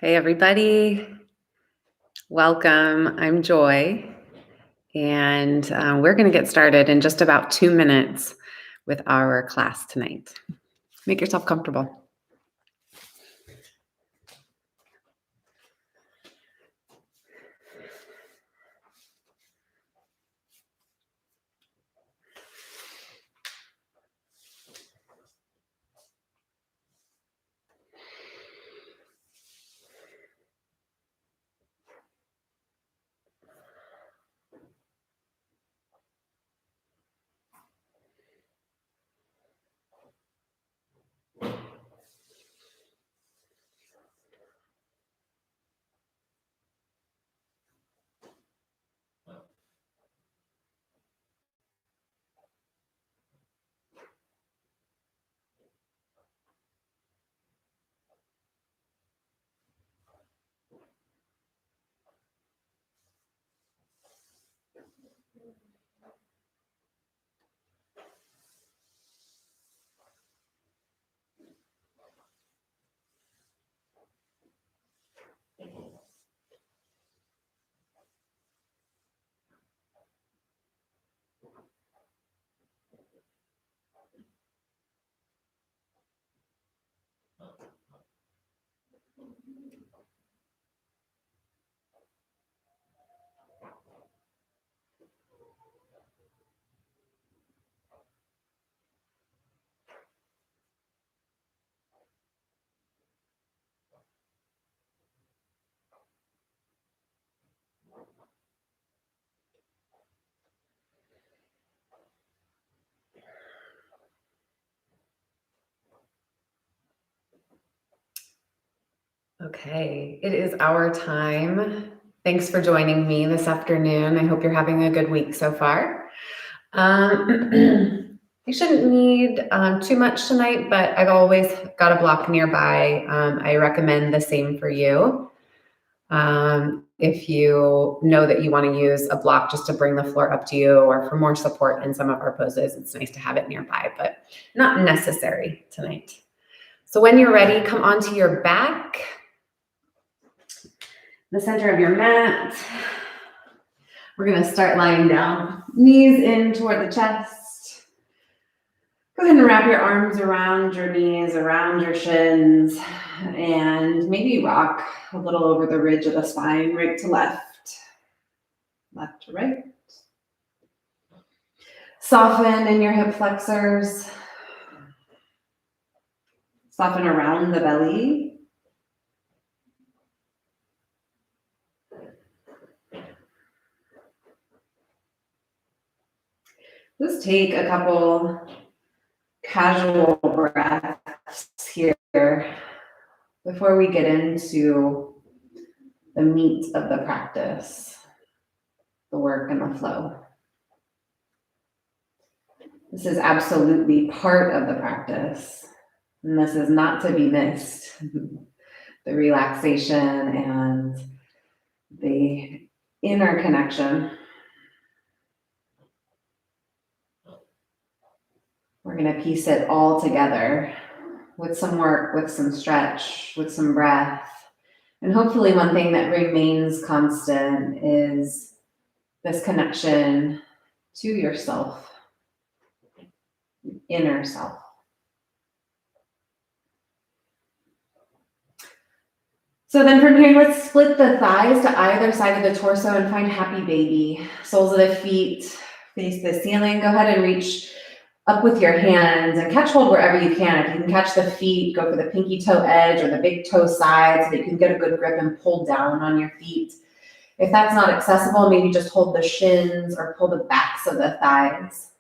Hey, everybody. Welcome. I'm Joy, and we're going to get started in just about 2 minutes with our class tonight. Make yourself comfortable. Okay, it is our time. Thanks for joining me this afternoon. I hope you're having a good week so far. You shouldn't need too much tonight, but I've always got a block nearby. I recommend the same for you. If you know that you want to use a block just to bring the floor up to you or for more support in some of our poses, it's nice to have it nearby, but not necessary tonight. So when you're ready, come onto your back, the center of your mat. We're going to start lying down, knees in toward the chest. Go ahead and wrap your arms around your knees, around your shins, and maybe rock a little over the ridge of the spine, right to left, left to right. Soften in your hip flexors. Soften around the belly. Just take a couple casual breaths here before we get into the meat of the practice, the work and the flow. This is absolutely part of the practice, and this is not to be missed. The relaxation and the inner connection. We're going to piece it all together with some work, with some stretch, with some breath. And hopefully one thing that remains constant is this connection to yourself, inner self. So then from here, let's split the thighs to either side of the torso and find happy baby. Soles of the feet face the ceiling. Go ahead and reach up with your hands and catch hold wherever you can. If you can catch the feet, go for the pinky toe edge or the big toe side so that you can get a good grip and pull down on your feet. If that's not accessible, maybe just hold the shins or pull the backs of the thighs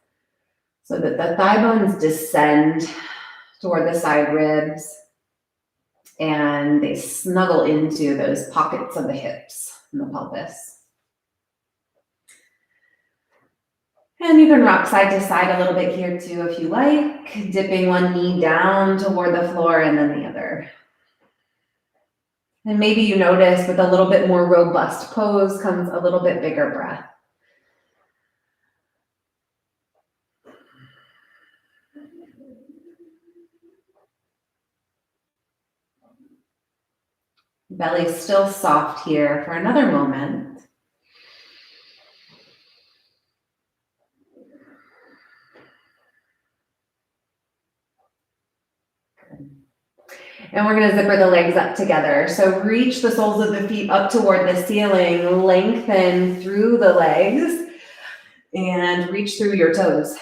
so that the thigh bones descend toward the side ribs and they snuggle into those pockets of the hips and the pelvis. And you can rock side to side a little bit here too if you like, dipping one knee down toward the floor and then the other. And maybe you notice with a little bit more robust pose comes a little bit bigger breath. Belly's still soft here for another moment. And we're gonna zipper the legs up together. So reach the soles of the feet up toward the ceiling, lengthen through the legs, and reach through your toes.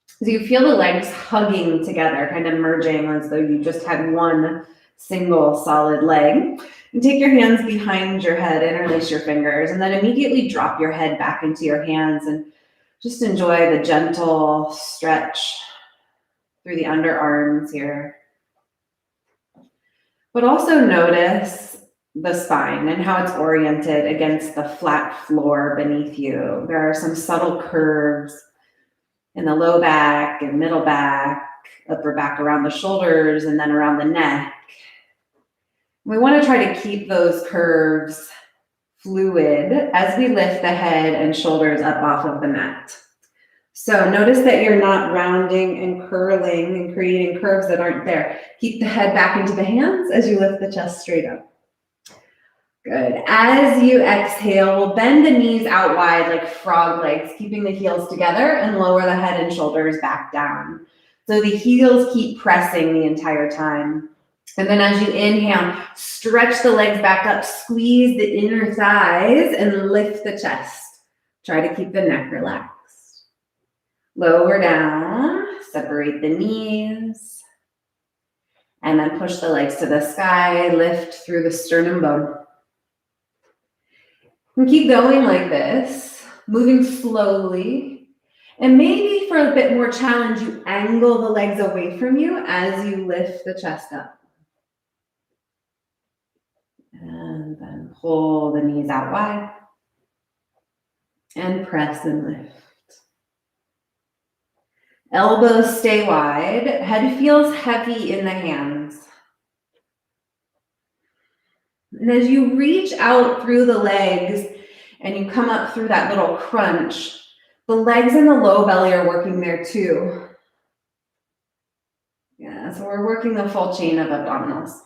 So you feel the legs hugging together, kind of merging as though you just had one single solid leg. And take your hands behind your head, interlace your fingers, and then immediately drop your head back into your hands and just enjoy the gentle stretch through the underarms here. But also notice the spine and how it's oriented against the flat floor beneath you. There are some subtle curves in the low back and middle back, upper back around the shoulders, and then around the neck. We want to try to keep those curves fluid as we lift the head and shoulders up off of the mat. So notice that you're not rounding and curling and creating curves that aren't there. Keep the head back into the hands as you lift the chest straight up. Good. As you exhale, we'll bend the knees out wide like frog legs, keeping the heels together, and lower the head and shoulders back down. So the heels keep pressing the entire time. And then as you inhale, stretch the legs back up, squeeze the inner thighs, and lift the chest. Try to keep the neck relaxed. Lower down, separate the knees, and then push the legs to the sky, lift through the sternum bone. And keep going like this, moving slowly. And maybe for a bit more challenge, you angle the legs away from you as you lift the chest up. And then pull the knees out wide. And press and lift. Elbows stay wide. Head feels heavy in the hands. And as you reach out through the legs and you come up through that little crunch, the legs and the low belly are working there too. Yeah, so we're working the full chain of abdominals.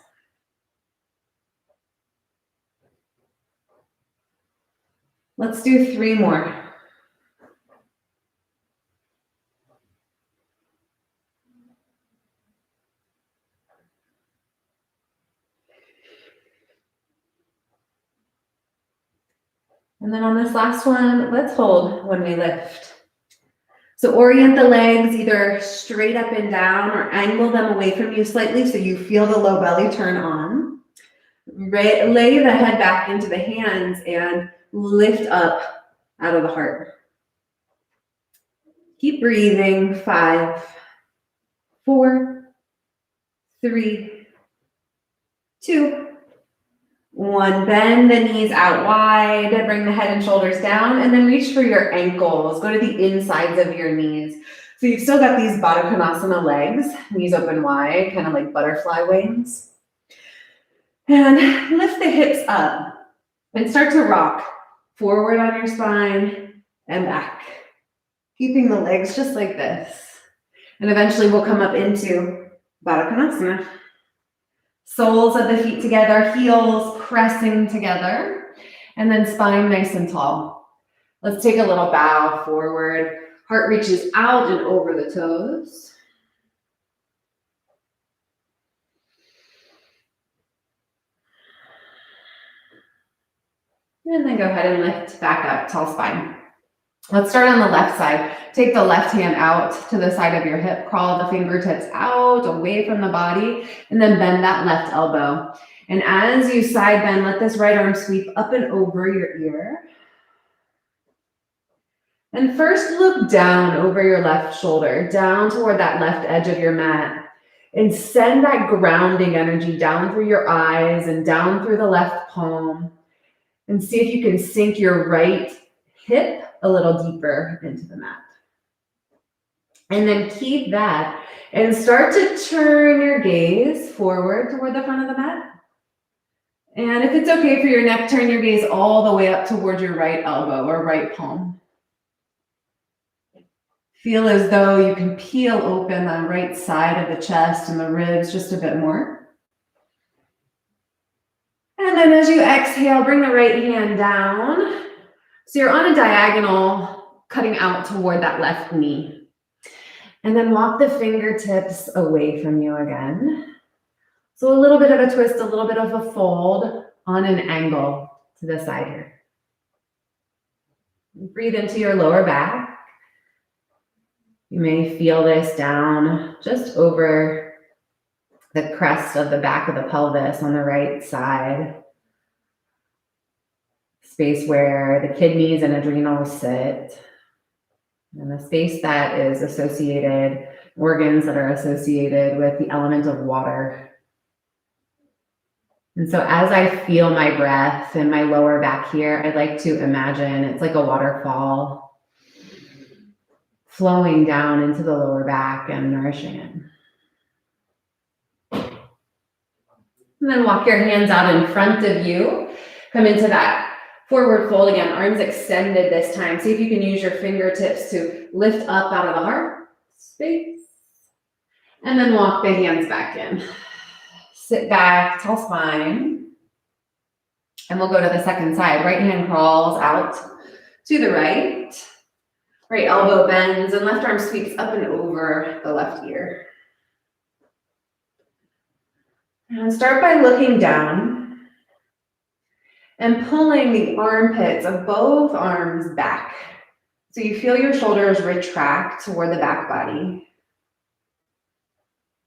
Let's do 3 more. And then on this last one, let's hold when we lift. So orient the legs either straight up and down or angle them away from you slightly so you feel the low belly turn on. Lay the head back into the hands and lift up out of the heart. Keep breathing. 5, 4, 3, 2, 1. Bend the knees out wide, bring the head and shoulders down, and then reach for your ankles. Go to the insides of your knees. So you've still got these Baddha Konasana legs, knees open wide, kind of like butterfly wings. And lift the hips up and start to rock forward on your spine and back. Keeping the legs just like this. And eventually we'll come up into Baddha Konasana. Soles of the feet together, heels pressing together, and then spine nice and tall. Let's take a little bow forward. Heart reaches out and over the toes. And then go ahead and lift back up, tall spine. Let's start on the left side. Take the left hand out to the side of your hip, crawl the fingertips out, away from the body, and then bend that left elbow. And as you side bend, let this right arm sweep up and over your ear. And first look down over your left shoulder, down toward that left edge of your mat. And send that grounding energy down through your eyes and down through the left palm. And see if you can sink your right hip a little deeper into the mat. And then keep that and start to turn your gaze forward toward the front of the mat. And if it's okay for your neck, turn your gaze all the way up toward your right elbow or right palm. Feel as though you can peel open the right side of the chest and the ribs just a bit more. And then as you exhale, bring the right hand down. So you're on a diagonal, cutting out toward that left knee. And then walk the fingertips away from you again. So a little bit of a twist, a little bit of a fold on an angle to the side here. Breathe into your lower back. You may feel this down just over the crest of the back of the pelvis on the right side. Space where the kidneys and adrenals sit. And the space that is associated, organs that are associated with the element of water. And so as I feel my breath in my lower back here, I'd like to imagine it's like a waterfall flowing down into the lower back and nourishing it. And then walk your hands out in front of you. Come into that forward fold again, arms extended this time. See if you can use your fingertips to lift up out of the heart space. And then walk the hands back in. Sit back, tall spine. And we'll go to the second side. Right hand crawls out to the right. Right elbow bends and left arm sweeps up and over the left ear. And start by looking down and pulling the armpits of both arms back. So you feel your shoulders retract toward the back body.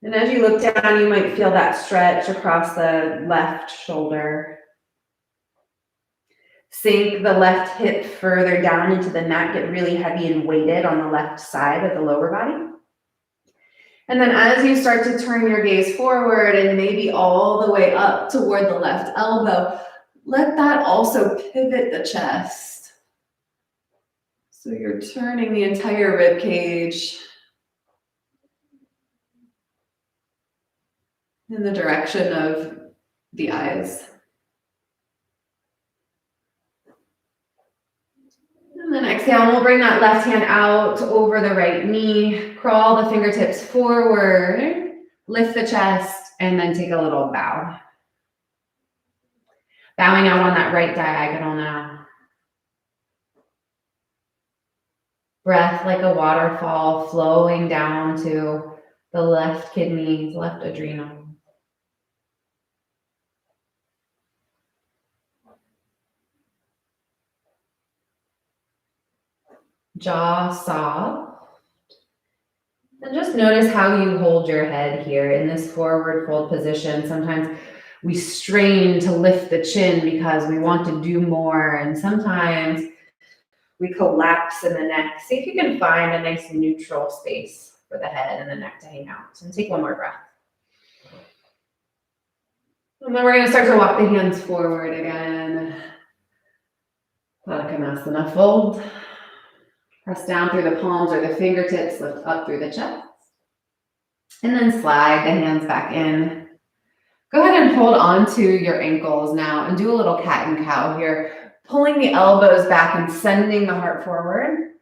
And as you look down, you might feel that stretch across the left shoulder. Sink the left hip further down into the mat, get really heavy and weighted on the left side of the lower body. And then as you start to turn your gaze forward and maybe all the way up toward the left elbow, let that also pivot the chest. So you're turning the entire rib cage in the direction of the eyes. And then exhale, and we'll bring that left hand out over the right knee, crawl the fingertips forward, lift the chest, and then take a little bow. Bowing out on that right diagonal now. Breath like a waterfall flowing down to the left kidneys, left adrenal. Jaw soft. And just notice how you hold your head here in this forward fold position. Sometimes we strain to lift the chin because we want to do more. And sometimes we collapse in the neck. See if you can find a nice neutral space for the head and the neck to hang out. And take one more breath. And then we're going to start to walk the hands forward again. Baddha fold. Press down through the palms or the fingertips, lift up through the chest. And then slide the hands back in. Go ahead and hold on to your ankles now and do a little cat and cow here. Pulling the elbows back and sending the heart forward.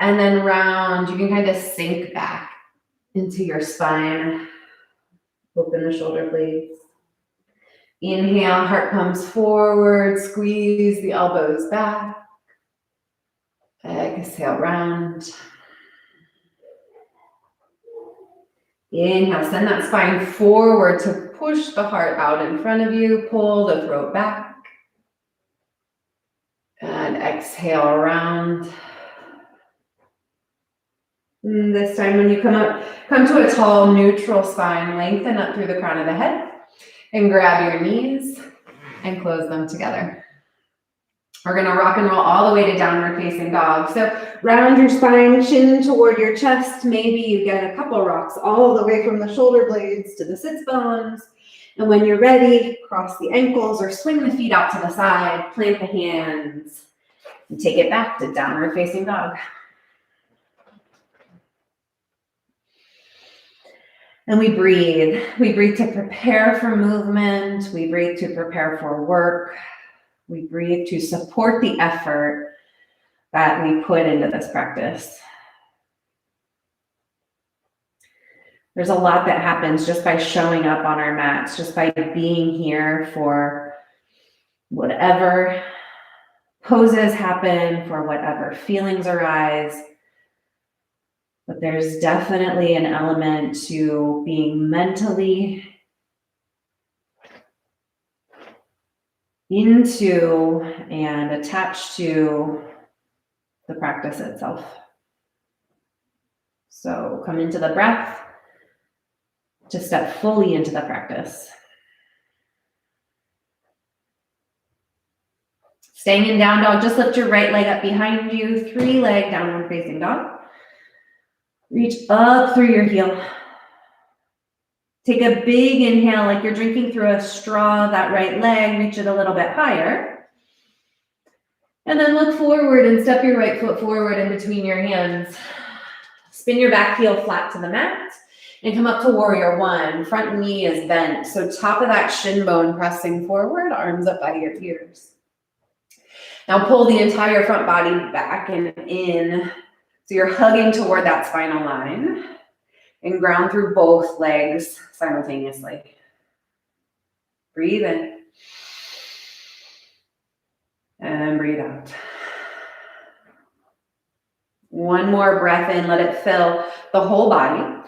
And then round, you can kind of sink back into your spine. Open the shoulder blades. Inhale, heart comes forward, squeeze the elbows back. Exhale, round. Inhale, send that spine forward to push the heart out in front of you. Pull the throat back. And exhale, round. And this time when you come to a tall, neutral spine, lengthen up through the crown of the head and grab your knees and close them together. We're going to rock and roll all the way to downward facing dog. So round your spine, chin toward your chest. Maybe you get a couple rocks all the way from the shoulder blades to the sits bones. And when you're ready, cross the ankles or swing the feet out to the side, plant the hands, and take it back to downward facing dog. And we breathe. We breathe to prepare for movement. We breathe to prepare for work. We breathe to support the effort that we put into this practice. There's a lot that happens just by showing up on our mats, just by being here for whatever poses happen, for whatever feelings arise. But there's definitely an element to being mentally into and attached to the practice itself. So come into the breath to step fully into the practice. Staying in down dog, just lift your right leg up behind you, 3-leg downward facing dog. Reach up through your heel. Take a big inhale like you're drinking through a straw, that right leg, reach it a little bit higher. And then look forward and step your right foot forward in between your hands. Spin your back heel flat to the mat and come up to warrior one. Front knee is bent, so top of that shin bone pressing forward, arms up by your ears. Now pull the entire front body back and in. So you're hugging toward that spinal line and ground through both legs simultaneously. Breathe in. And breathe out. One more breath in, let it fill the whole body.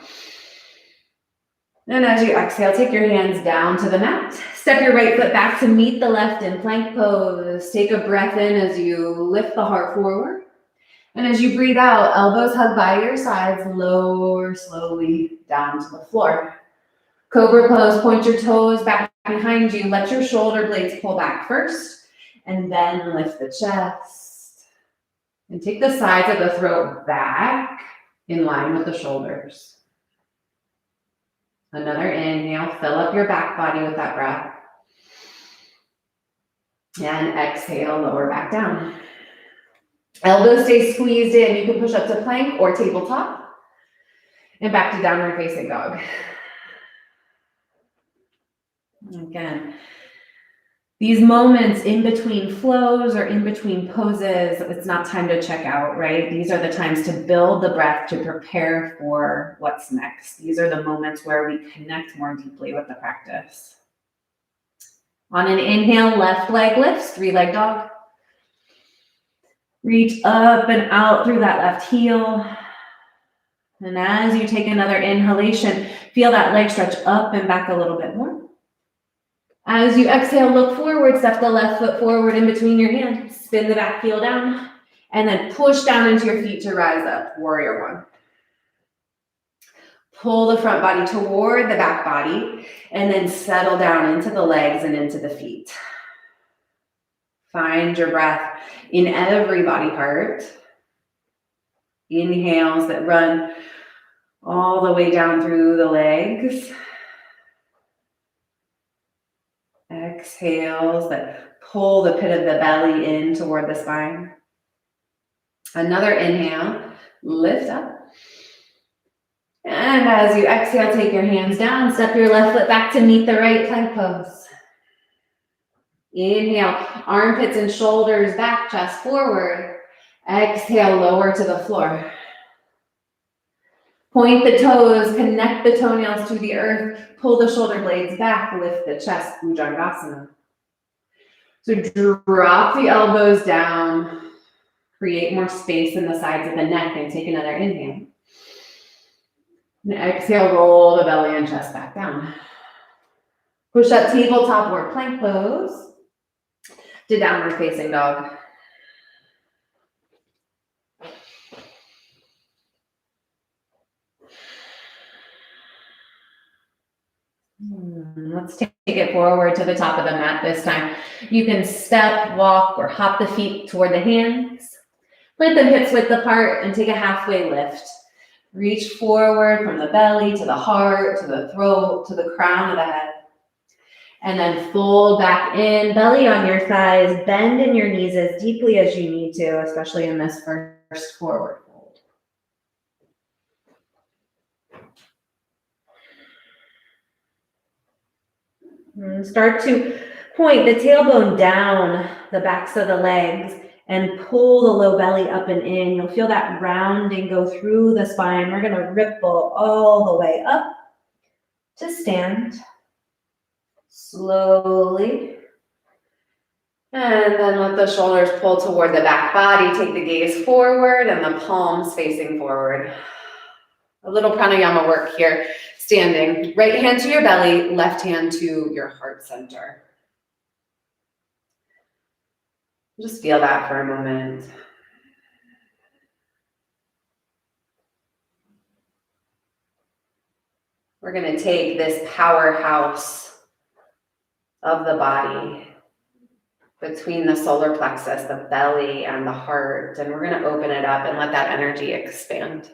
And as you exhale, take your hands down to the mat. Step your right foot back to meet the left in plank pose. Take a breath in as you lift the heart forward. And as you breathe out, elbows hug by your sides, lower slowly down to the floor. Cobra pose, point your toes back behind you. Let your shoulder blades pull back first, and then lift the chest. And take the sides of the throat back in line with the shoulders. Another inhale, fill up your back body with that breath. And exhale, lower back down. Elbows stay squeezed in. You can push up to plank or tabletop. And back to downward facing dog. Again, these moments in between flows or in between poses, it's not time to check out, right? These are the times to build the breath, to prepare for what's next. These are the moments where we connect more deeply with the practice. On an inhale, left leg lifts, 3-leg dog. Reach up and out through that left heel. And as you take another inhalation, feel that leg stretch up and back a little bit more. As you exhale, look forward, step the left foot forward in between your hands, spin the back heel down, and then push down into your feet to rise up, warrior one. Pull the front body toward the back body, and then settle down into the legs and into the feet. Find your breath in every body part. Inhales that run all the way down through the legs. Exhales that pull the pit of the belly in toward the spine. Another inhale, lift up. And as you exhale, take your hands down, step your left foot back to meet the right plank pose. Inhale, armpits and shoulders back, chest forward. Exhale, lower to the floor. Point the toes, connect the toenails to the earth, pull the shoulder blades back, lift the chest, Bhujangasana. So drop the elbows down, create more space in the sides of the neck, and take another inhale. And exhale, roll the belly and chest back down. Push up tabletop or plank pose to downward facing dog. Let's take it forward to the top of the mat this time. You can step, walk, or hop the feet toward the hands. Let the hips width apart and take a halfway lift. Reach forward from the belly to the heart, to the throat, to the crown of the head. And then fold back in, belly on your thighs, bend in your knees as deeply as you need to, especially in this first forward fold. And start to point the tailbone down the backs of the legs and pull the low belly up and in. You'll feel that rounding go through the spine. We're going to ripple all the way up to stand. Slowly. And then let the shoulders pull toward the back body. Take the gaze forward and the palms facing forward. A little pranayama work here. Standing. Right hand to your belly, left hand to your heart center. Just feel that for a moment. We're going to take this powerhouse of the body between the solar plexus, the belly, and the heart, and we're going to open it up and let that energy expand.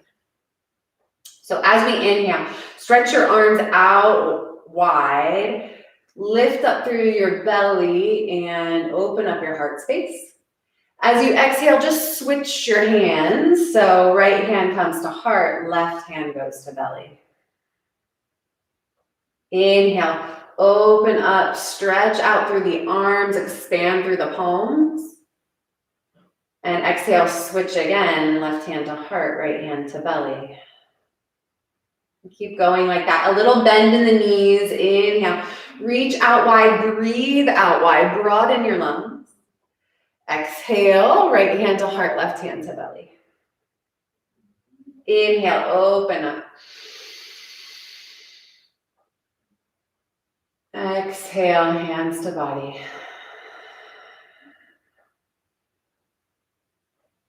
So as we inhale, stretch your arms out wide, lift up through your belly, and open up your heart space. As you exhale, just switch your hands. So right hand comes to heart, left hand goes to belly. Inhale, open up, stretch out through the arms, expand through the palms. And exhale, switch again, left hand to heart, right hand to belly. Keep going like that. A little bend in the knees. Inhale, reach out wide, breathe out wide, broaden your lungs. Exhale, right hand to heart, left hand to belly. Inhale, open up. Exhale, hands to body.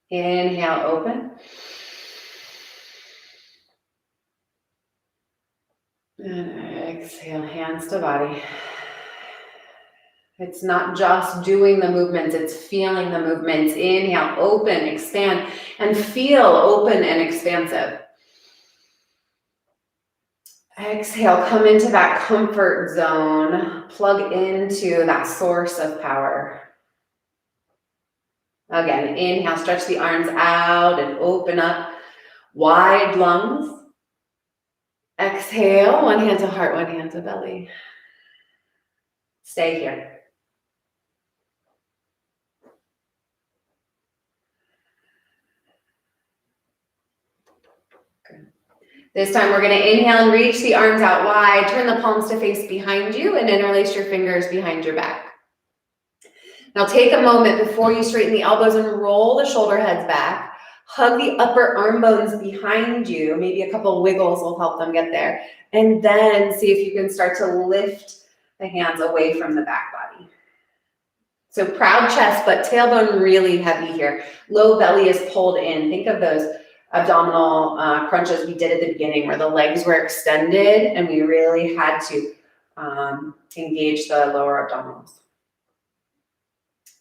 Inhale, open. And exhale, hands to body. It's not just doing the movements, it's feeling the movements. Inhale, open, expand, and feel open and expansive. Exhale, come into that comfort zone. Plug into that source of power. Again, inhale, stretch the arms out and open up. Wide lungs. Exhale, one hand to heart, one hand to belly. Stay here. Good. This time we're going to inhale and reach the arms out wide. Turn the palms to face behind you and interlace your fingers behind your back. Now take a moment before you straighten the elbows and roll the shoulder heads back. Hug the upper arm bones behind you. Maybe a couple wiggles will help them get there. And then see if you can start to lift the hands away from the back body. So proud chest, but tailbone really heavy here. Low belly is pulled in. Think of those abdominal crunches we did at the beginning where the legs were extended and we really had to engage the lower abdominals.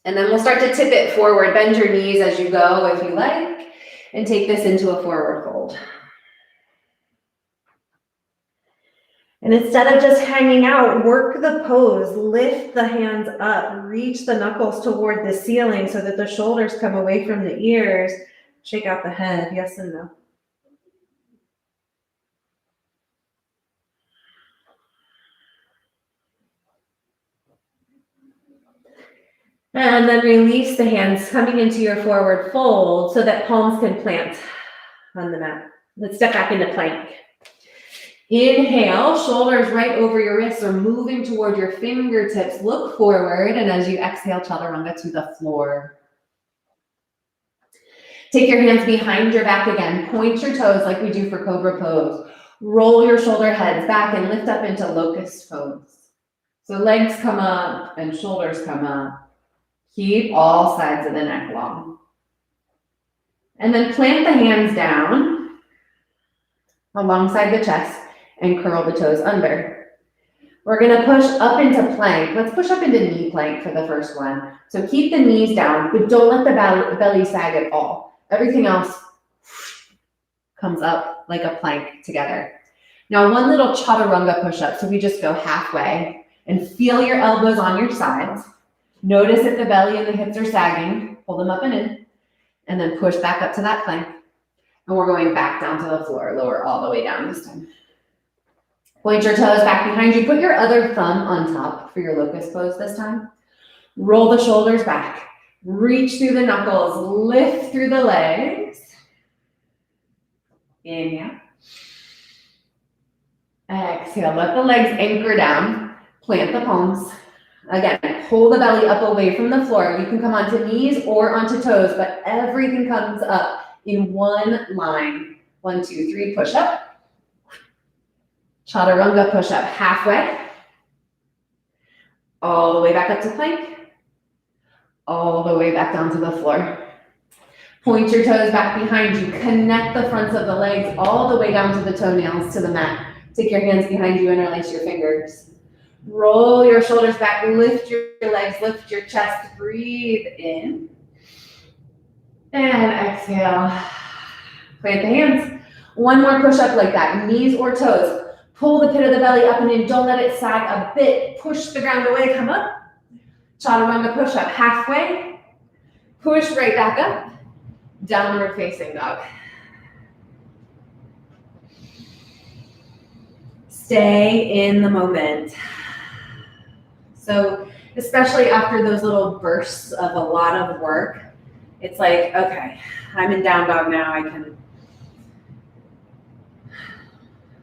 And then we'll start to tip it forward. Bend your knees as you go if you like, and take this into a forward fold. And instead of just hanging out, work the pose. Lift the hands up. Reach the knuckles toward the ceiling so that the shoulders come away from the ears. Shake out the head, yes and no. And then release the hands coming into your forward fold so that palms can plant on the mat. Let's step back into plank. Inhale, shoulders right over your wrists or moving toward your fingertips. Look forward, and as you exhale, chaturanga to the floor. Take your hands behind your back again. Point your toes like we do for cobra pose. Roll your shoulder heads back and lift up into locust pose. So legs come up and shoulders come up. Keep all sides of the neck long. And then plant the hands down alongside the chest and curl the toes under. We're going to push up into plank. Let's push up into knee plank for the first one. So keep the knees down, but don't let the belly sag at all. Everything else comes up like a plank together. Now, one little chaturanga push-up. So we just go halfway and feel your elbows on your sides. Notice if the belly and the hips are sagging. Pull them up and in. And then push back up to that plank. And we're going back down to the floor. Lower all the way down this time. Point your toes back behind you. Put your other thumb on top for your locust pose this time. Roll the shoulders back. Reach through the knuckles. Lift through the legs. Inhale. Exhale, let the legs anchor down. Plant the palms. Again, pull the belly up away from the floor. You can come onto knees or onto toes, but everything comes up in one line. 1, 2, 3, push up. Chaturanga, push up halfway. All the way back up to plank. All the way back down to the floor. Point your toes back behind you. Connect the fronts of the legs all the way down to the toenails to the mat. Take your hands behind you, interlace your fingers. Roll your shoulders back, lift your legs, lift your chest, breathe in. And exhale. Plant the hands. One more push up like that, knees or toes. Pull the pit of the belly up and in, don't let it sag a bit. Push the ground away, come up. Chaturanga push up halfway. Push right back up. Downward facing dog. Stay in the moment. So especially after those little bursts of a lot of work, it's like, okay, I'm in down dog now. I can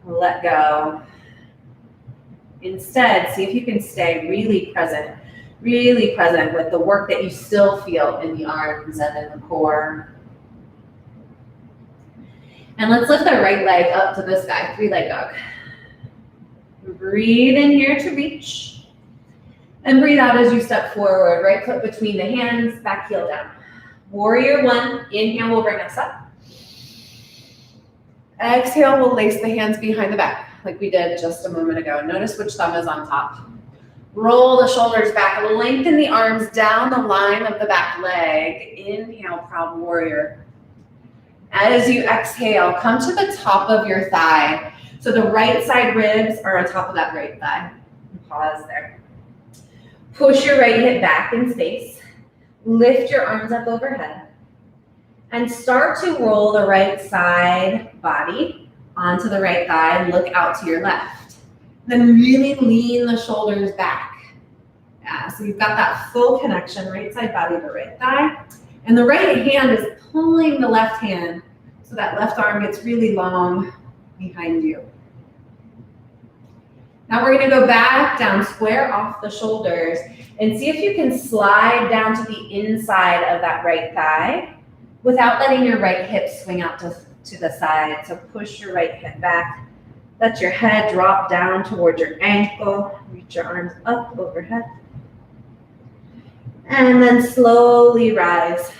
let go. Instead, see if you can stay really present with the work that you still feel in the arms and in the core. And let's lift the right leg up to the sky, 3-leg dog. Breathe in here to reach. And breathe out as you step forward, right foot between the hands, back heel down. Warrior 1, inhale will bring us up. Exhale, we'll lace the hands behind the back, like we did just a moment ago. Notice which thumb is on top. Roll the shoulders back, lengthen the arms down the line of the back leg. Inhale, proud warrior. As you exhale, come to the top of your thigh. So the right side ribs are on top of that right thigh. Pause there. Push your right hip back in space. Lift your arms up overhead. And start to roll the right side body onto the right thigh. Look out to your left. Then really lean the shoulders back. Yeah, so you've got that full connection, right side body to right thigh. And the right hand is pulling the left hand so that left arm gets really long behind you. Now we're going to go back down, square off the shoulders, and see if you can slide down to the inside of that right thigh without letting your right hip swing out to the side. So push your right hip back. Let your head drop down towards your ankle. Reach your arms up overhead. And then slowly rise.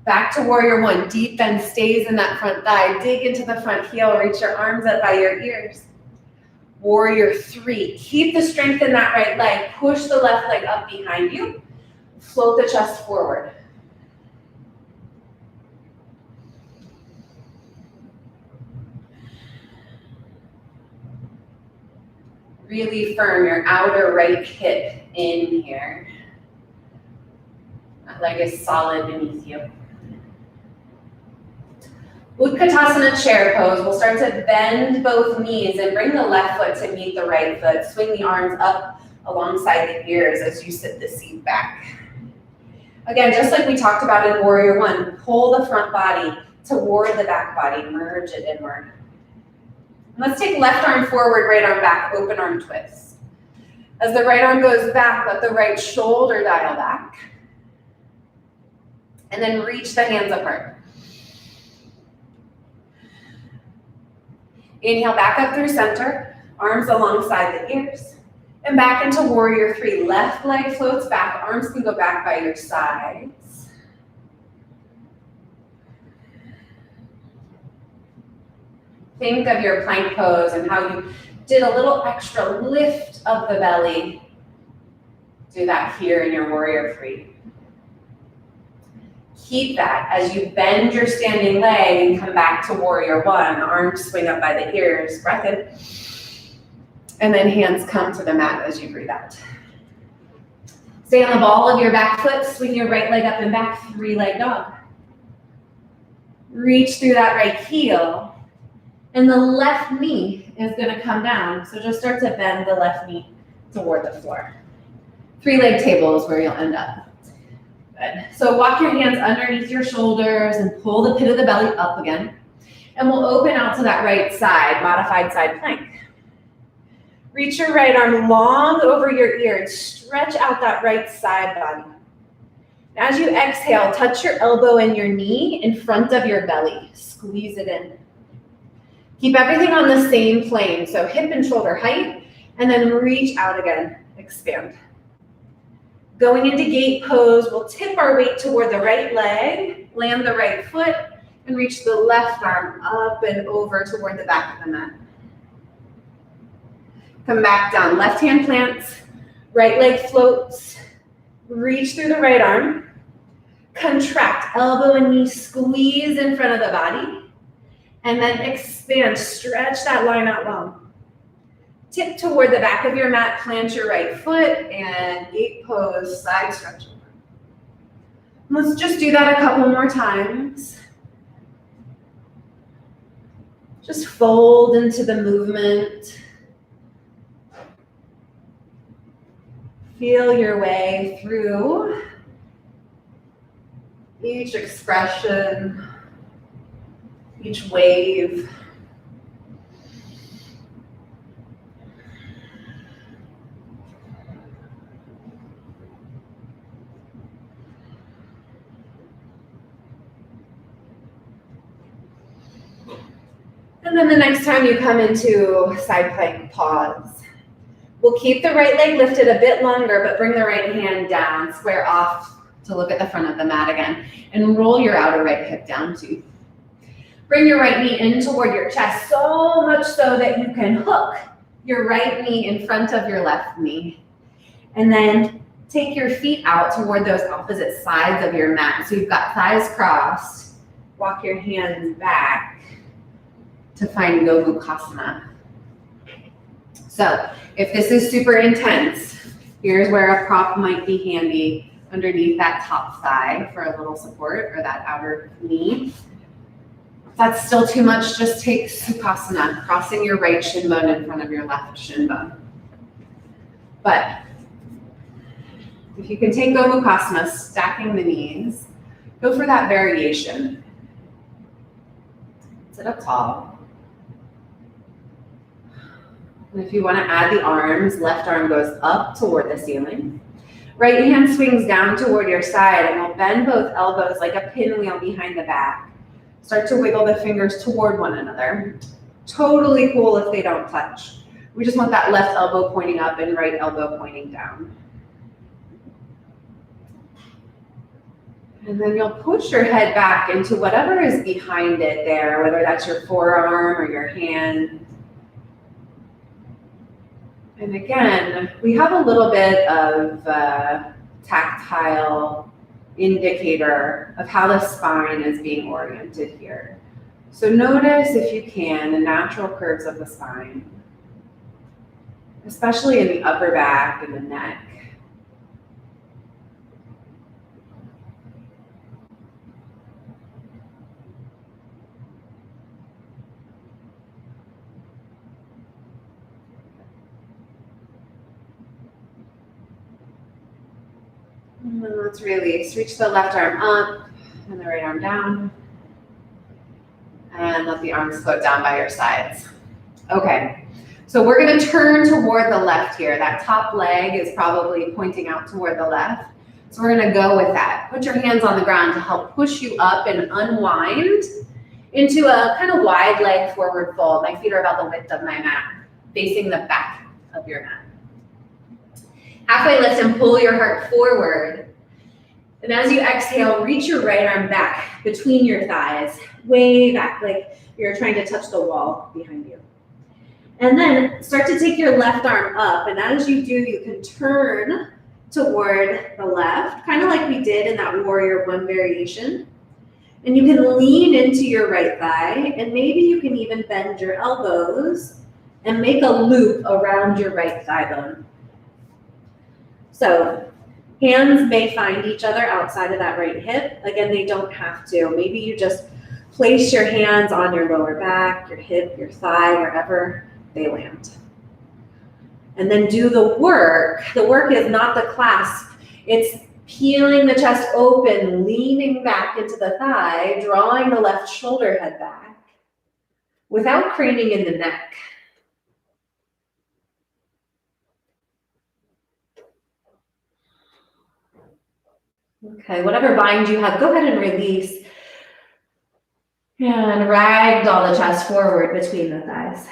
Back to warrior 1. Deep bend stays in that front thigh. Dig into the front heel. Reach your arms up by your ears. Warrior 3. Keep the strength in that right leg. Push the left leg up behind you. Float the chest forward. Really firm your outer right hip in here. That leg is solid beneath you. Utkatasana chair pose. We'll start to bend both knees and bring the left foot to meet the right foot. Swing the arms up alongside the ears as you sit the seat back. Again, just like we talked about in Warrior 1, pull the front body toward the back body, merge it inward. And let's take left arm forward, right arm back, open arm twist. As the right arm goes back, let the right shoulder dial back. And then reach the hands apart. Inhale back up through center, arms alongside the ears. And back into warrior 3. Left leg floats back, arms can go back by your sides. Think of your plank pose and how you did a little extra lift of the belly. Do that here in your warrior 3. Keep that as you bend your standing leg and come back to warrior 1. Arms swing up by the ears, breath in. And then hands come to the mat as you breathe out. Stay on the ball of your back foot, swing your right leg up and back, 3-leg dog. Reach through that right heel. And the left knee is gonna come down. So just start to bend the left knee toward the floor. 3-leg table is where you'll end up. Good. So walk your hands underneath your shoulders and pull the pit of the belly up again. And we'll open out to that right side, modified side plank. Reach your right arm long over your ear and stretch out that right side body. As you exhale, touch your elbow and your knee in front of your belly. Squeeze it in. Keep everything on the same plane, so hip and shoulder height, and then reach out again, expand. Going into gate pose, we'll tip our weight toward the right leg, land the right foot, and reach the left arm up and over toward the back of the mat. Come back down, left hand plants, right leg floats, reach through the right arm, contract, elbow and knee squeeze in front of the body, and then expand, stretch that line out long. Tip toward the back of your mat, plant your right foot, and gate pose, side stretch. Let's just do that a couple more times. Just fold into the movement. Feel your way through each expression, each wave. And then the next time you come into side plank, pause. We'll keep the right leg lifted a bit longer, but bring the right hand down, square off to look at the front of the mat again, and roll your outer right hip down too. Bring your right knee in toward your chest, so much so that you can hook your right knee in front of your left knee. And then take your feet out toward those opposite sides of your mat. So you've got thighs crossed, walk your hands back to find Gomukhasana. So if this is super intense, here's where a prop might be handy underneath that top thigh for a little support, or that outer knee. If that's still too much, just take Sukhasana, crossing your right shin bone in front of your left shin bone. But if you can take Gomukhasana, stacking the knees, go for that variation. Sit up tall. And if you want to add the arms, left arm goes up toward the ceiling. Right hand swings down toward your side, and we'll bend both elbows like a pinwheel behind the back. Start to wiggle the fingers toward one another. Totally cool if they don't touch. We just want that left elbow pointing up and right elbow pointing down. And then you'll push your head back into whatever is behind it there, whether that's your forearm or your hand. And again, we have a little bit of tactile indicator of how the spine is being oriented here. So notice, if you can, the natural curves of the spine, especially in the upper back and the neck. And then let's release. Reach the left arm up and the right arm down. And let the arms float down by your sides. Okay, so we're going to turn toward the left here. That top leg is probably pointing out toward the left. So we're going to go with that. Put your hands on the ground to help push you up and unwind into a kind of wide leg forward fold. My feet are about the width of my mat, facing the back of your mat. Halfway lift and pull your heart forward. And as you exhale, reach your right arm back between your thighs, way back, like you're trying to touch the wall behind you. And then start to take your left arm up. And as you do, you can turn toward the left, kind of like we did in that Warrior One variation. And you can lean into your right thigh, and maybe you can even bend your elbows and make a loop around your right thigh bone. So hands may find each other outside of that right hip. Again, they don't have to. Maybe you just place your hands on your lower back, your hip, your thigh, wherever they land. And then do the work. The work is not the clasp. It's peeling the chest open, leaning back into the thigh, drawing the left shoulder head back without craning in the neck. Okay, whatever bind you have, go ahead and release. And ragdoll the chest forward between the thighs.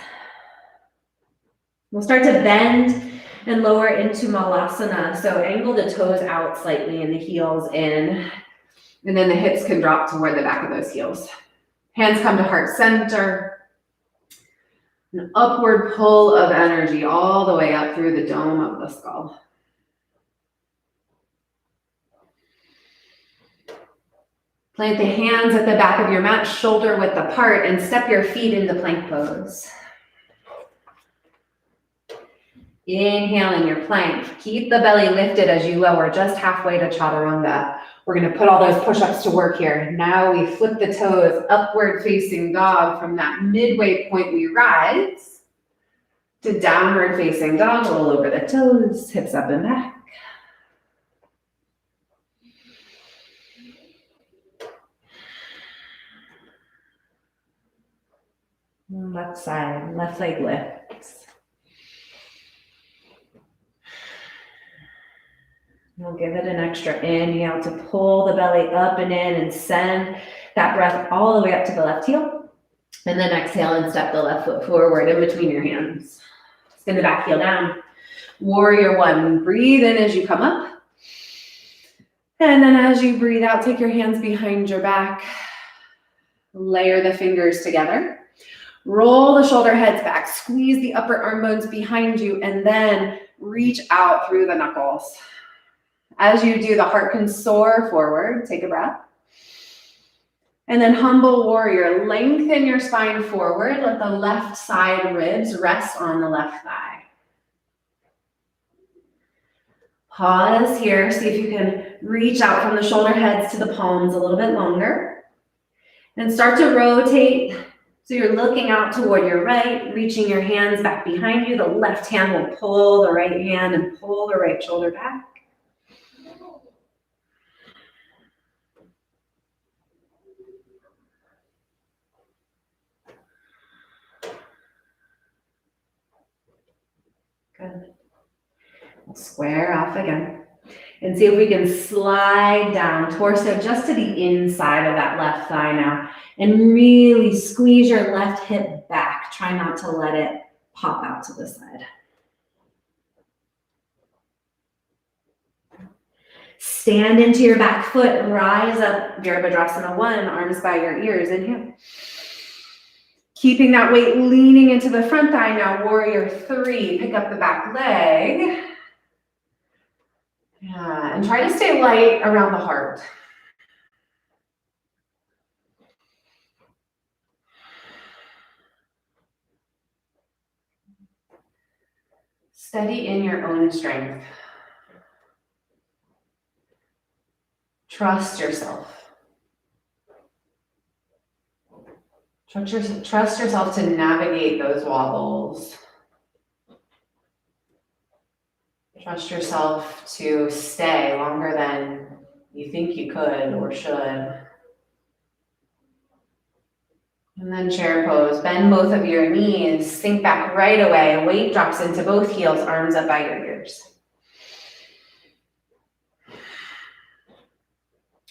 We'll start to bend and lower into Malasana. So angle the toes out slightly and the heels in. And then the hips can drop toward the back of those heels. Hands come to heart center. An upward pull of energy all the way up through the dome of the skull. Plant the hands at the back of your mat, shoulder width apart, and step your feet into plank pose. Inhale in your plank. Keep the belly lifted as you lower just halfway to chaturanga. We're going to put all those push-ups to work here. Now we flip the toes, upward facing dog. From that midway point we rise to downward facing dog. Roll over the toes, hips up and back. Left side, left leg lifts. We'll give it an extra inhale to pull the belly up and in and send that breath all the way up to the left heel. And then exhale and step the left foot forward in between your hands. Spin the back heel down. Warrior one, breathe in as you come up. And then as you breathe out, take your hands behind your back. Layer the fingers together. Roll the shoulder heads back, squeeze the upper arm bones behind you, and then reach out through the knuckles. As you do, the heart can soar forward. Take a breath. And then humble warrior, lengthen your spine forward. Let the left side ribs rest on the left thigh. Pause here. See if you can reach out from the shoulder heads to the palms a little bit longer. And start to rotate. So you're looking out toward your right, reaching your hands back behind you. The left hand will pull the right hand and pull the right shoulder back. Good. We'll square off again. And see if we can slide down, torso just to the inside of that left thigh now. And really squeeze your left hip back. Try not to let it pop out to the side. Stand into your back foot and rise up, Virabhadrasana 1, arms by your ears. Inhale. Keeping that weight leaning into the front thigh now, warrior 3. Pick up the back leg. Yeah, and try to stay light around the heart. Steady in your own strength. Trust yourself. Trust yourself to navigate those wobbles. Trust yourself to stay longer than you think you could or should. And then chair pose. Bend both of your knees. Sink back right away. Weight drops into both heels, arms up by your ears.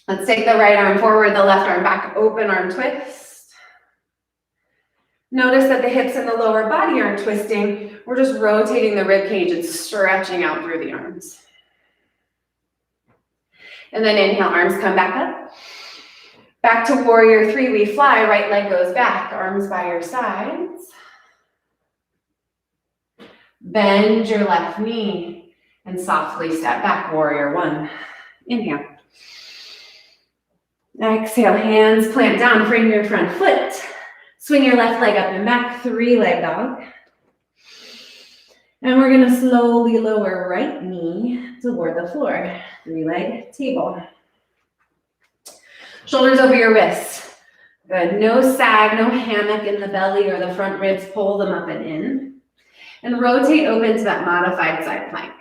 Let's take the right arm forward, the left arm back, open arm twist. Notice that the hips and the lower body aren't twisting. We're just rotating the rib cage and stretching out through the arms. And then inhale, arms come back up. Back to warrior 3, we fly, right leg goes back, arms by your sides. Bend your left knee and softly step back, warrior 1. Inhale. Exhale, hands plant down, frame your front foot. Swing your left leg up and back, 3-leg dog. And we're gonna slowly lower right knee toward the floor, 3-leg table. Shoulders over your wrists. Good, no sag, no hammock in the belly or the front ribs, pull them up and in. And rotate open to that modified side plank.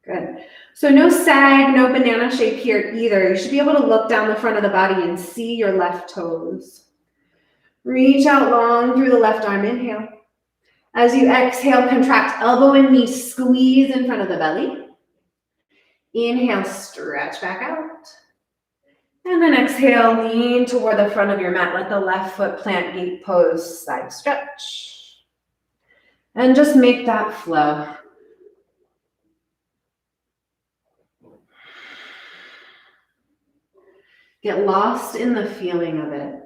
Good. So no sag, no banana shape here either. You should be able to look down the front of the body and see your left toes. Reach out long through the left arm, inhale. As you exhale, contract elbow and knee, squeeze in front of the belly. Inhale, stretch back out. And then exhale, lean toward the front of your mat. Let the left foot plant gate pose, side stretch. And just make that flow. Get lost in the feeling of it.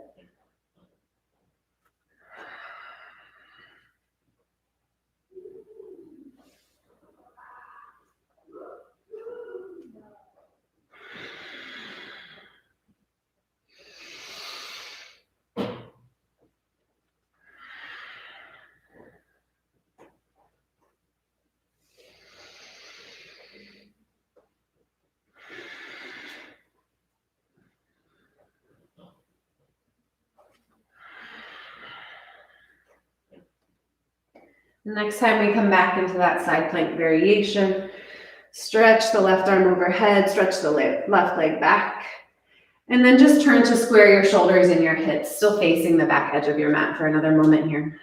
Next time we come back into that side plank variation, stretch the left arm overhead, stretch the left leg back, and then just turn to square your shoulders and your hips, still facing the back edge of your mat for another moment here.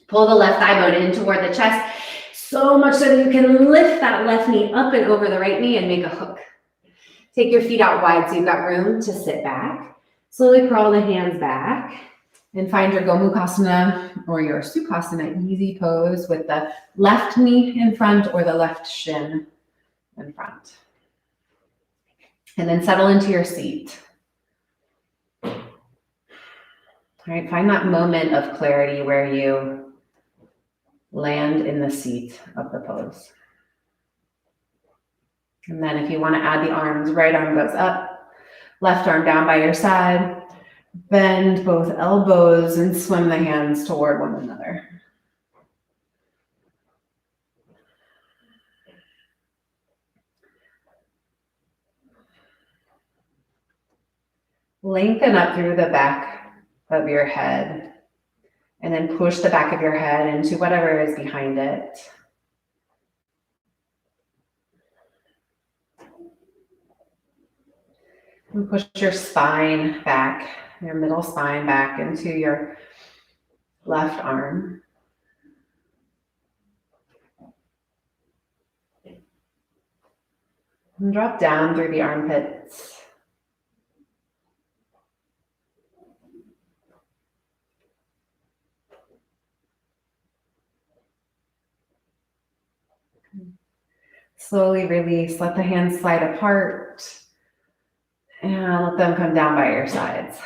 Pull the left thigh bone in toward the chest, so much so that you can lift that left knee up and over the right knee and make a hook. Take your feet out wide so you've got room to sit back. Slowly crawl the hands back. And find your Gomukhasana or your Sukhasana easy pose with the left knee in front or the left shin in front. And then settle into your seat. All right, find that moment of clarity where you land in the seat of the pose. And then if you want to add the arms, right arm goes up, left arm down by your side. Bend both elbows and swim the hands toward one another. Lengthen up through the back of your head and then push the back of your head into whatever is behind it. And push your spine back, your middle spine back into your left arm. And drop down through the armpits. Slowly release, let the hands slide apart. And let them come down by your sides.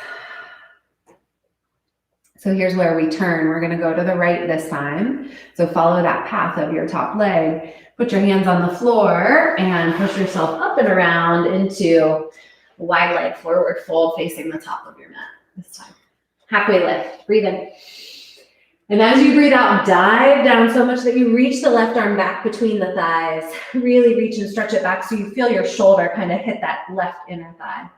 So here's where we turn. We're going to go to the right this time. So follow that path of your top leg. Put your hands on the floor and push yourself up and around into wide leg forward fold facing the top of your mat this time. Halfway lift. Breathe in. And as you breathe out, dive down so much that you reach the left arm back between the thighs. Really reach and stretch it back so you feel your shoulder kind of hit that left inner thigh.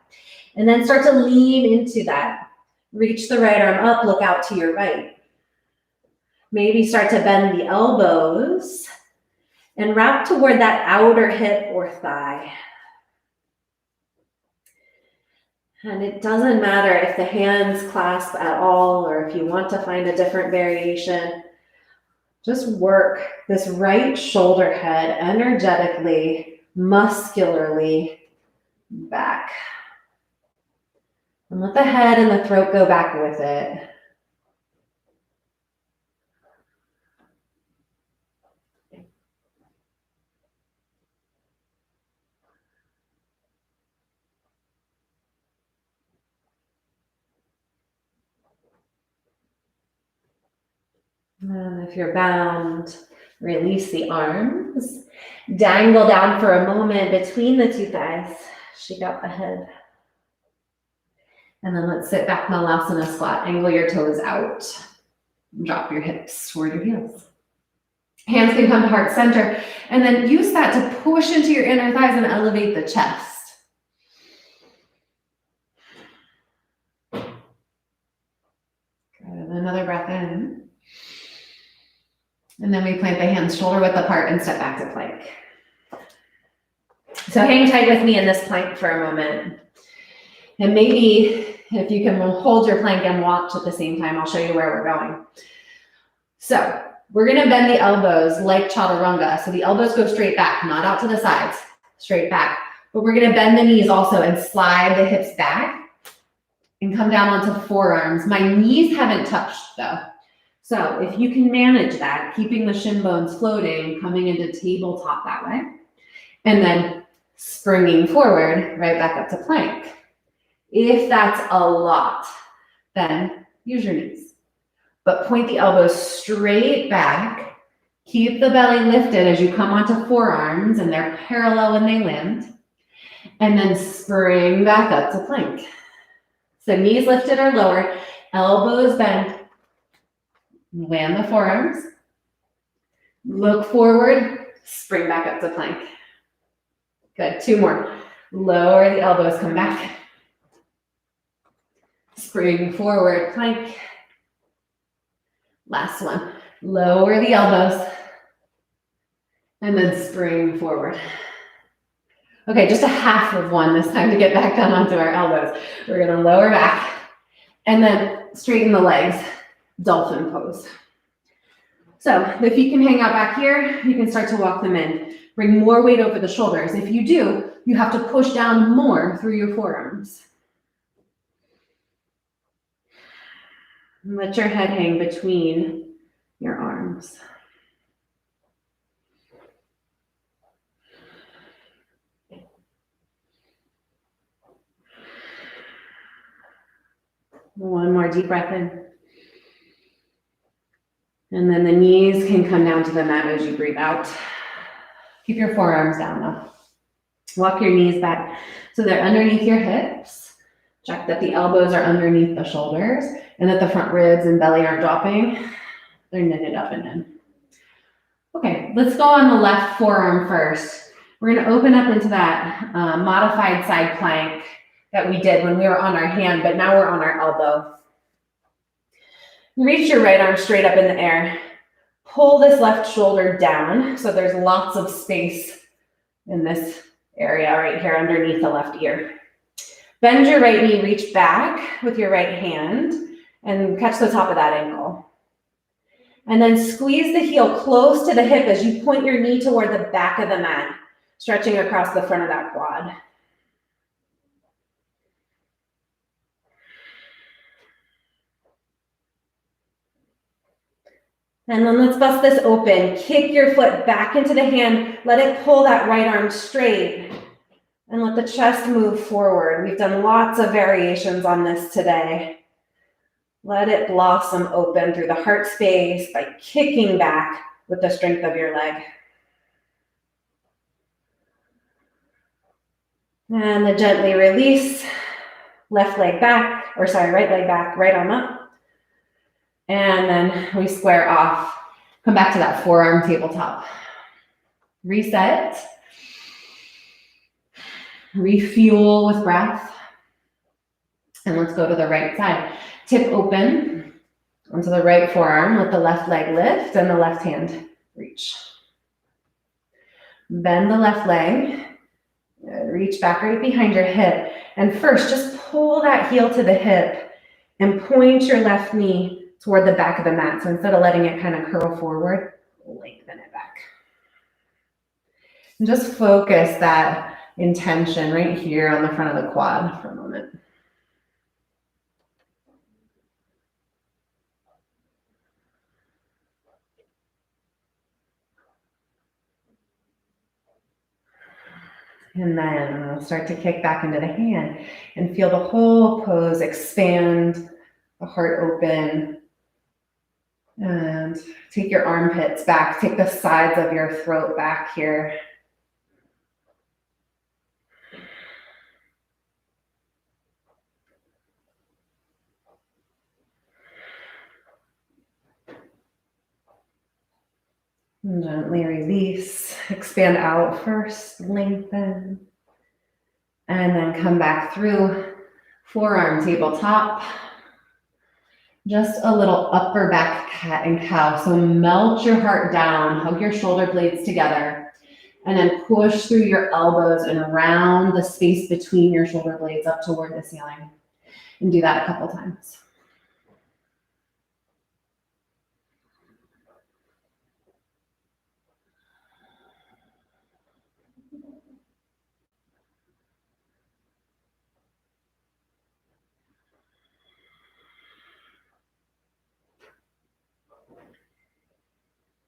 And then start to lean into that. Reach the right arm up, look out to your right. Maybe start to bend the elbows and wrap toward that outer hip or thigh. And it doesn't matter if the hands clasp at all or if you want to find a different variation. Just work this right shoulder head energetically, muscularly back. And let the head and the throat go back with it. And if you're bound, release the arms. Dangle down for a moment between the two thighs. Shake out the head. And then let's sit back, Malasana squat. Angle your toes out. Drop your hips toward your heels. Hands can come to heart center. And then use that to push into your inner thighs and elevate the chest. Good. Another breath in. And then we plant the hands shoulder width apart and step back to plank. So hang tight with me in this plank for a moment. And maybe if you can hold your plank and watch at the same time, I'll show you where we're going. So we're gonna bend the elbows like chaturanga. So the elbows go straight back, not out to the sides. straight back. But we're gonna bend the knees also and slide the hips back and come down onto forearms. My knees haven't touched though. So if you can manage that, keeping the shin bones floating, coming into tabletop that way, and then springing forward, right back up to plank. If that's a lot, then use your knees. But point the elbows straight back. Keep the belly lifted as you come onto forearms, and they're parallel when they land. And then spring back up to plank. So knees lifted or lowered, elbows bent. Land the forearms. Look forward, spring back up to plank. Good, 2 more. Lower the elbows, come back. Spring forward, plank. Last one. Lower the elbows. And then spring forward. Okay, just a half of one this time to get back down onto our elbows. We're gonna lower back and then straighten the legs, dolphin pose. So the feet can hang out back here. You can start to walk them in. Bring more weight over the shoulders. If you do, you have to push down more through your forearms. And let your head hang between your arms. One more deep breath in. And then the knees can come down to the mat as you breathe out. Keep your forearms down though. Walk your knees back so they're underneath your hips. Check that the elbows are underneath the shoulders and that the front ribs and belly aren't dropping. They're knitted up and in. Okay, let's go on the left forearm first. We're gonna open up into that modified side plank that we did when we were on our hand, but now we're on our elbow. Reach your right arm straight up in the air. Pull this left shoulder down so there's lots of space in this area right here underneath the left ear. Bend your right knee, reach back with your right hand and catch the top of that ankle. And then squeeze the heel close to the hip as you point your knee toward the back of the mat, stretching across the front of that quad. And then let's bust this open. Kick your foot back into the hand. Let it pull that right arm straight. And let the chest move forward. We've done lots of variations on this today. Let it blossom open through the heart space by kicking back with the strength of your leg. And then gently release. Right leg back, right arm up. And then we square off. Come back to that forearm tabletop. Reset. Refuel with breath. And let's go to the right side. Tip open onto the right forearm. Let the left leg lift and the left hand reach. Bend the left leg. Reach back right behind your hip. And first, just pull that heel to the hip and point your left knee toward the back of the mat. So instead of letting it kind of curl forward, lengthen it back. And just focus that intention right here on the front of the quad for a moment. And then we'll start to kick back into the hand and feel the whole pose expand, the heart open. And take your armpits back, take the sides of your throat back here. And gently release, expand out first, lengthen, and then come back through forearm tabletop. Just a little upper back cat and cow. So melt your heart down, hug your shoulder blades together, and then push through your elbows and around the space between your shoulder blades up toward the ceiling. And do that a couple times.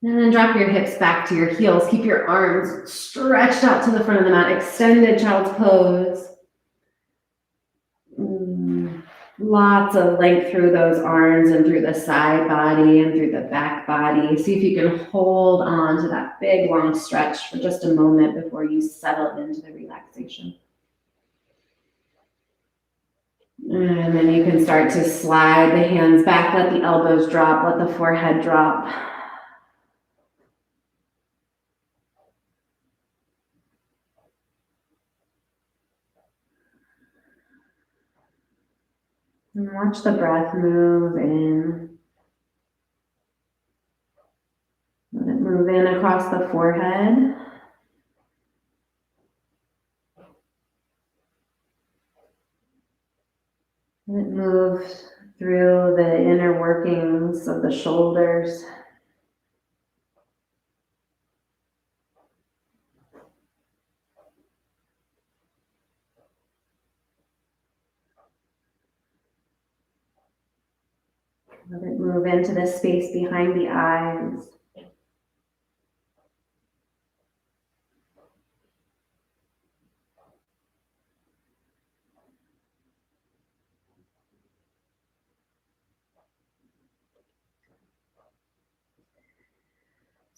And then drop your hips back to your heels. Keep your arms stretched out to the front of the mat. Extended child's pose. Lots of length through those arms and through the side body and through the back body. See if you can hold on to that big long stretch for just a moment before you settle into the relaxation. And then you can start to slide the hands back, let the elbows drop, let the forehead drop. And watch the breath move in. Let it move in across the forehead. Let it move through the inner workings of the shoulders. Let it move into the space behind the eyes.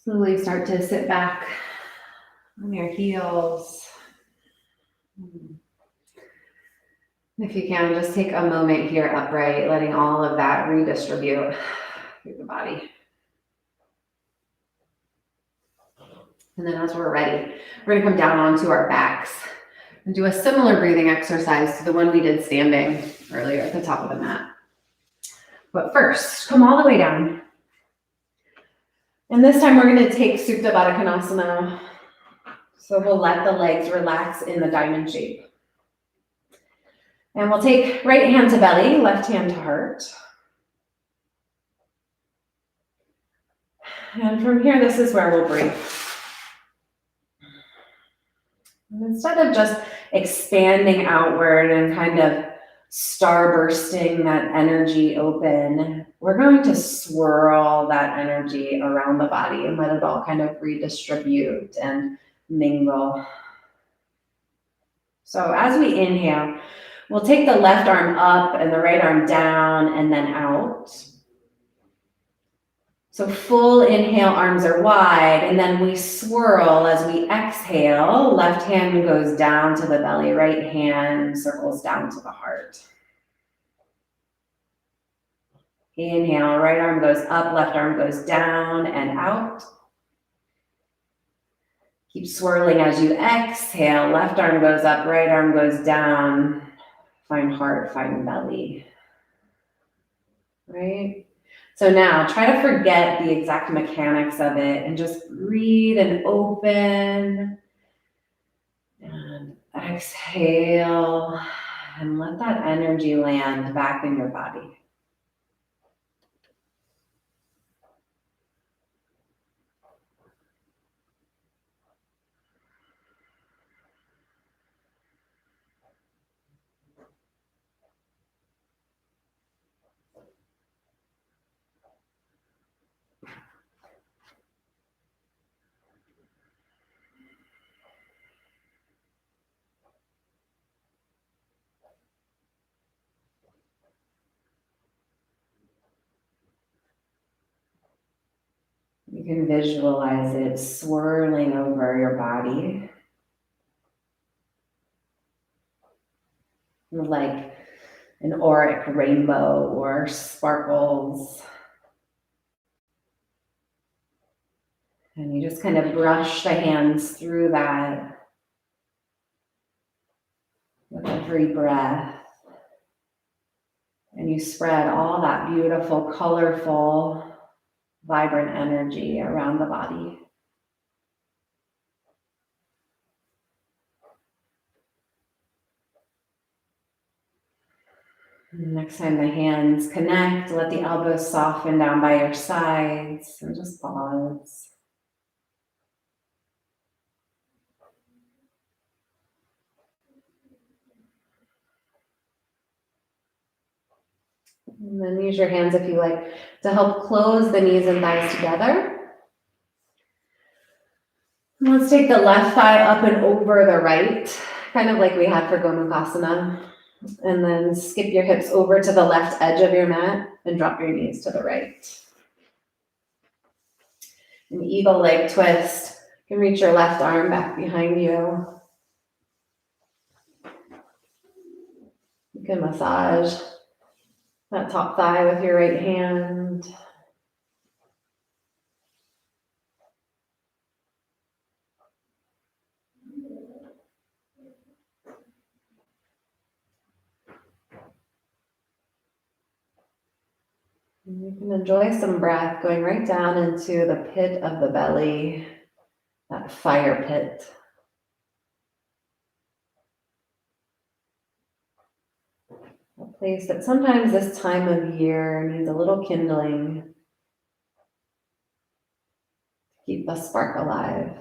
Slowly start to sit back on your heels. If you can, just take a moment here upright, letting all of that redistribute through the body. And then as we're ready, we're gonna come down onto our backs and do a similar breathing exercise to the one we did standing earlier at the top of the mat. But first, come all the way down. And this time we're gonna take Supta Baddha Konasana. So we'll let the legs relax in the diamond shape. And we'll take right hand to belly, left hand to heart. And from here, this is where we'll breathe. And instead of just expanding outward and kind of starbursting that energy open, we're going to swirl that energy around the body and let it all kind of redistribute and mingle. So as we inhale, we'll take the left arm up and the right arm down and then out. So full inhale, arms are wide, and then we swirl as we exhale. Left hand goes down to the belly, right hand circles down to the heart. Inhale, right arm goes up, left arm goes down and out. Keep swirling as you exhale. Left arm goes up, right arm goes down. Find heart, find belly. Right? So now try to forget the exact mechanics of it and just breathe and open. And exhale and let that energy land back in your body. You can visualize it swirling over your body like an auric rainbow or sparkles. And you just kind of brush the hands through that with every breath. And you spread all that beautiful, colorful, vibrant energy around the body. Next time the hands connect, let the elbows soften down by your sides and just pause. And then use your hands, if you like, to help close the knees and thighs together. Let's take the left thigh up and over the right, kind of like we had for Gomukhasana. And then skip your hips over to the left edge of your mat and drop your knees to the right. An eagle leg twist. You can reach your left arm back behind you. You can massage that top thigh with your right hand. And you can enjoy some breath going right down into the pit of the belly, that fire pit. A place that sometimes this time of year needs a little kindling to keep the spark alive.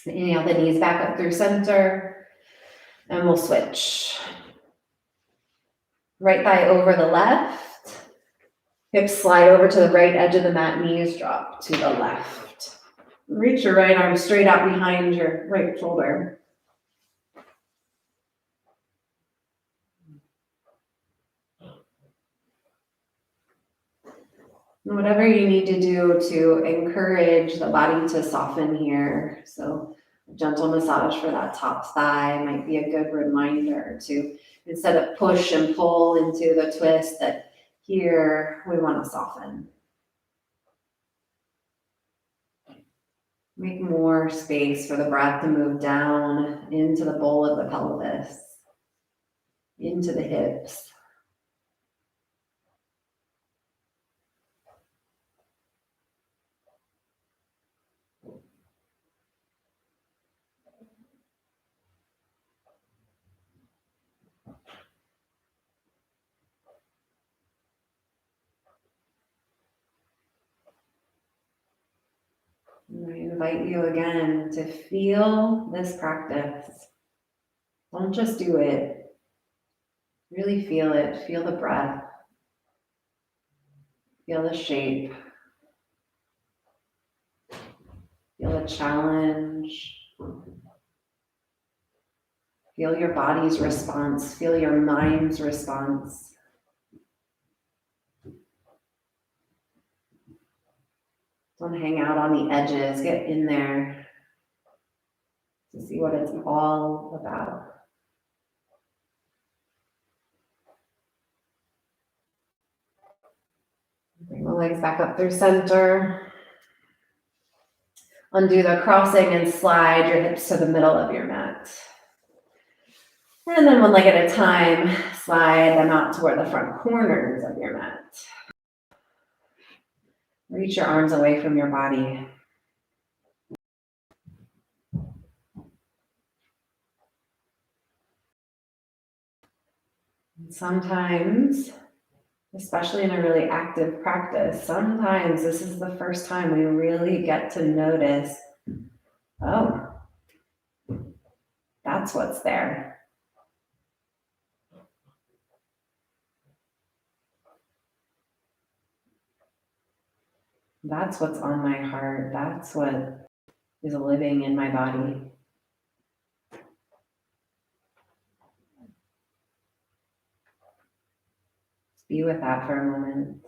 Inhale the knees back up through center, and we'll switch. Right thigh over the left, hips slide over to the right edge of the mat, knees drop to the left. Reach your right arm straight out behind your right shoulder. And whatever you need to do to encourage the body to soften here. So a gentle massage for that top thigh might be a good reminder to, instead of push and pull into the twist, that here we want to soften. Make more space for the breath to move down into the bowl of the pelvis, into the hips. And I invite you again to feel this practice. Don't just do it. Really feel it. Feel the breath. Feel the shape. Feel the challenge. Feel your body's response. Feel your mind's response. Don't hang out on the edges. Get in there to see what it's all about. Bring the legs back up through center. Undo the crossing and slide your hips to the middle of your mat. And then one leg at a time, slide them out toward the front corners of your mat. Reach your arms away from your body. And sometimes, especially in a really active practice, sometimes this is the first time we really get to notice, oh, that's what's there. That's what's on my heart. That's what is living in my body. Be with that for a moment.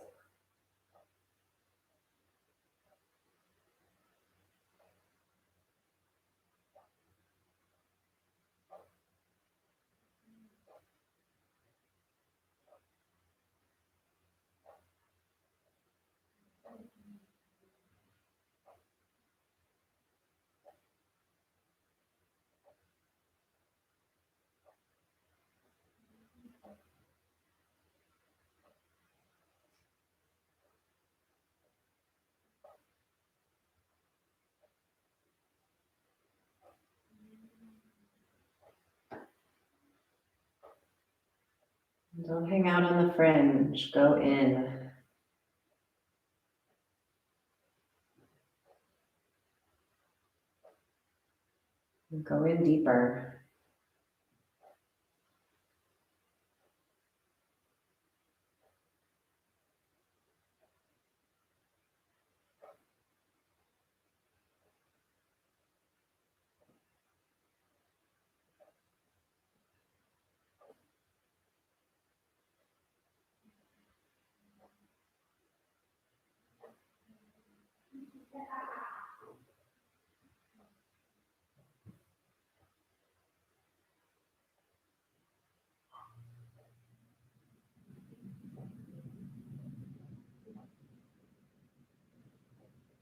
Don't hang out on the fringe. Go in. Go in deeper.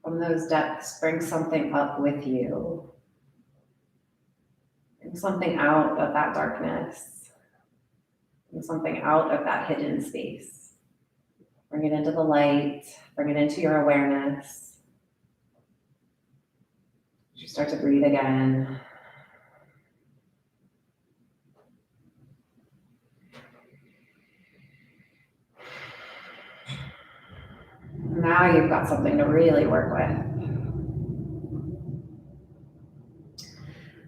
From those depths, bring something up with you. Bring something out of that darkness. Bring something out of that hidden space. Bring it into the light. Bring it into your awareness. As you start to breathe again. Now you've got something to really work with.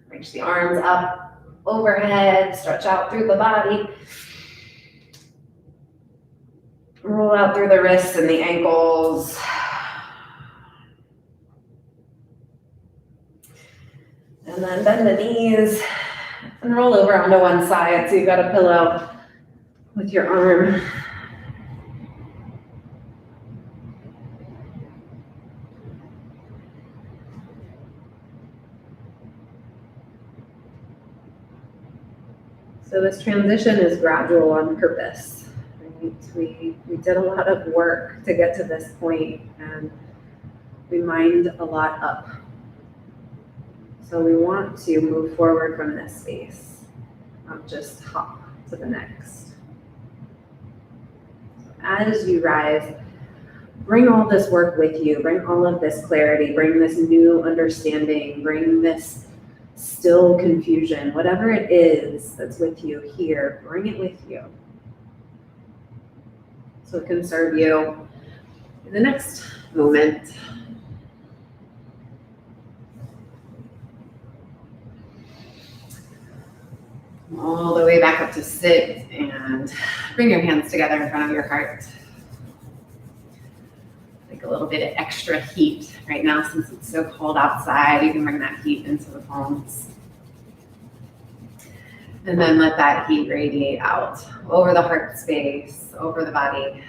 Reach the arms up, overhead, stretch out through the body. Roll out through the wrists and the ankles. And then bend the knees and roll over onto one side so you've got a pillow with your arm. So this transition is gradual on purpose. Right? We did a lot of work to get to this point, and we mined a lot up. So we want to move forward from this space, not just hop to the next. As you rise, bring all this work with you, bring all of this clarity, bring this new understanding, bring this still confusion, whatever it is that's with you here, bring it with you. So it can serve you in the next moment. All the way back up to sit and bring your hands together in front of your heart. Like a little bit of extra heat right now since it's so cold outside. You can bring that heat into the palms. And then let that heat radiate out over the heart space, over the body.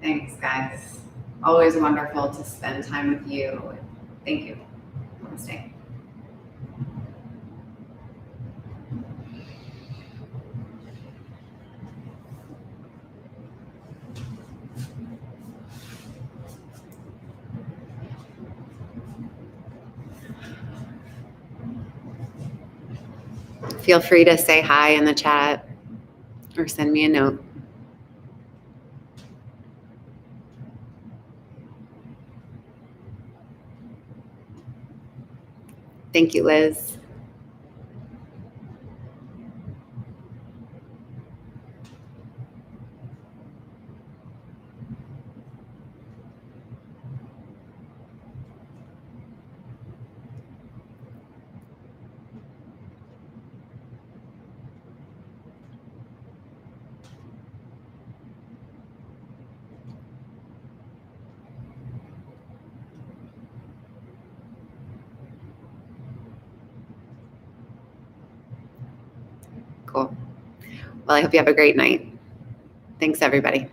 Thanks, guys. Always wonderful to spend time with you. Thank you. Namaste. Feel free to say hi in the chat or send me a note. Thank you, Liz. Cool. Well, I hope you have a great night. Thanks, everybody.